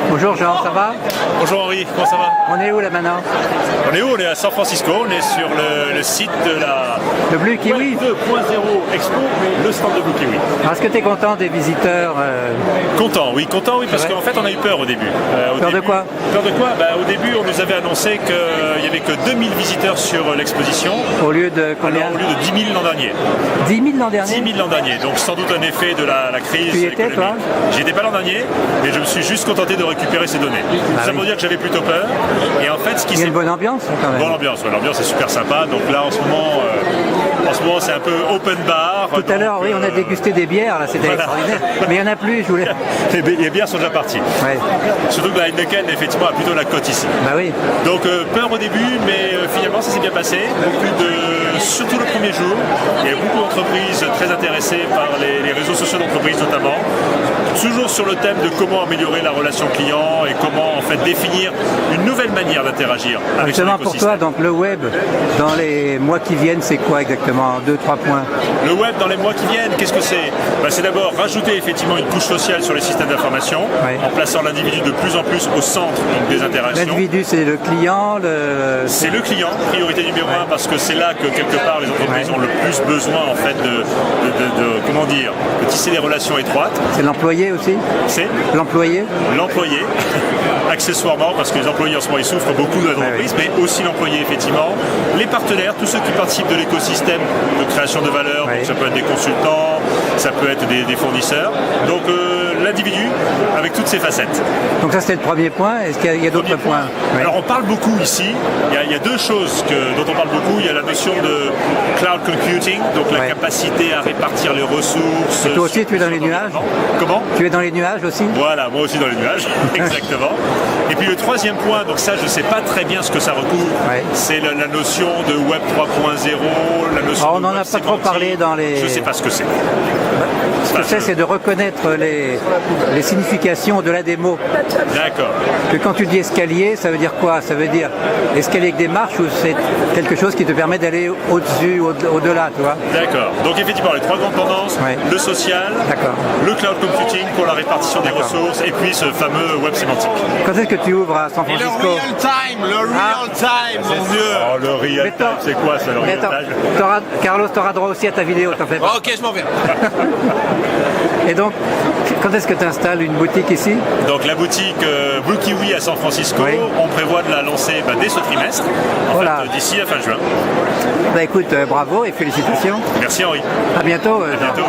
Bonjour Jean, ça va? Bonjour Henri, comment ça va? On est où là maintenant? On est où? On est à San Francisco, on est sur le site de la Le Blue Kiwi. Web 2.0 Expo, le stand de Blue Kiwi. Alors, est-ce que tu es content des visiteurs? Content, oui, parce Ouais. qu'en fait on a eu peur au début. Peur de quoi? Peur de quoi? Au début on nous avait annoncé qu'il n'y avait que 2000 visiteurs sur l'exposition, Au lieu de combien? au lieu de 10 000 l'an dernier. 10 000 l'an dernier? 10 000 l'an dernier, donc sans doute un effet de la crise Tu y étais, économique. toi? J'y étais pas l'an dernier, mais je me suis juste contenté de récupérer ces données. Ça oui. veut dire que j'avais plutôt peur. Et en fait, ce qui Il y a s'est une bonne ambiance quand même. Bonne ambiance, ouais, l'ambiance est super sympa. Donc là en ce moment c'est un peu open bar. Tout à l'heure, oui, on a dégusté des bières, là, c'était voilà. extraordinaire. Mais il n'y en a plus, je voulais. Les bières sont déjà parties. Ouais. Surtout que la Heineken effectivement a plutôt la cote ici. Bah oui. Donc peur au début, mais finalement ça s'est bien passé. Surtout le premier jour, il y a beaucoup d'entreprises très intéressées par les réseaux sociaux d'entreprise notamment. Toujours sur le thème de comment améliorer la relation client et comment en fait définir une nouvelle manière d'interagir avec son Justement pour écosystème. toi, donc le web, dans les mois qui viennent, c'est quoi exactement? 2-3 points. Le web dans les mois qui viennent, qu'est-ce que c'est? C'est d'abord rajouter effectivement une couche sociale sur les systèmes d'information, Ouais. en plaçant l'individu de plus en plus au centre donc, des interactions. L'individu, c'est le client, C'est le client, priorité numéro un, parce que c'est là que quelque part les entreprises Ouais. ont le plus besoin en fait comment dire, de tisser des relations étroites. c'est l'employé aussi? C'est L'employé? l'employé, accessoirement, parce que les employés en ce moment ils souffrent beaucoup de l'entreprise, mais aussi l'employé effectivement, les partenaires, tous ceux qui participent de l'écosystème de création de valeur, Ouais. donc ça peut être des consultants, ça peut être des fournisseurs, donc l'individu avec toutes ses facettes. Donc ça, c'était le premier point. Est-ce qu'il y a d'autres Premier point. points? Ouais. Alors on parle beaucoup ici, il y a deux choses dont on parle beaucoup, il y a la notion de cloud computing, donc la Ouais. capacité à répartir les ressources. Et toi aussi, tu es dans sur les nuages? Comment? Tu es dans les nuages aussi? Voilà, moi aussi dans les nuages, exactement. Et puis le troisième point, donc ça je ne sais pas très bien ce que ça recouvre, Ouais. c'est la notion de Web 3.0, la notion Alors, on de n'en web a pas trop sémantique. parlé dans les- Je ne sais pas ce que c'est. Ce que c'est de reconnaître les significations au-delà des mots. D'accord. Que quand tu dis escalier, ça veut dire quoi? Ça veut dire escalier avec des marches ou c'est quelque chose qui te permet d'aller au-dessus, au-delà, tu vois? D'accord. Donc effectivement, les trois grandes tendances, Ouais. le social, D'accord. le cloud computing pour la répartition des D'accord. ressources et puis ce fameux web sémantique. Quand est-ce que tu ouvres à San Et le Francisco? real time, mon Dieu. Oh, le real Mais time, c'est quoi ça, le Mais real attends, time? Carlos, t'auras droit aussi à ta vidéo, t'en fais pas. Ok, je m'en vais. Et donc, quand est-ce que tu installes une boutique ici? Donc la boutique Blue Kiwi à San Francisco, Oui. on prévoit de la lancer dès ce trimestre, Voilà. d'ici la fin juin. Bah écoute, bravo et félicitations. Merci Henri. À bientôt. À bientôt.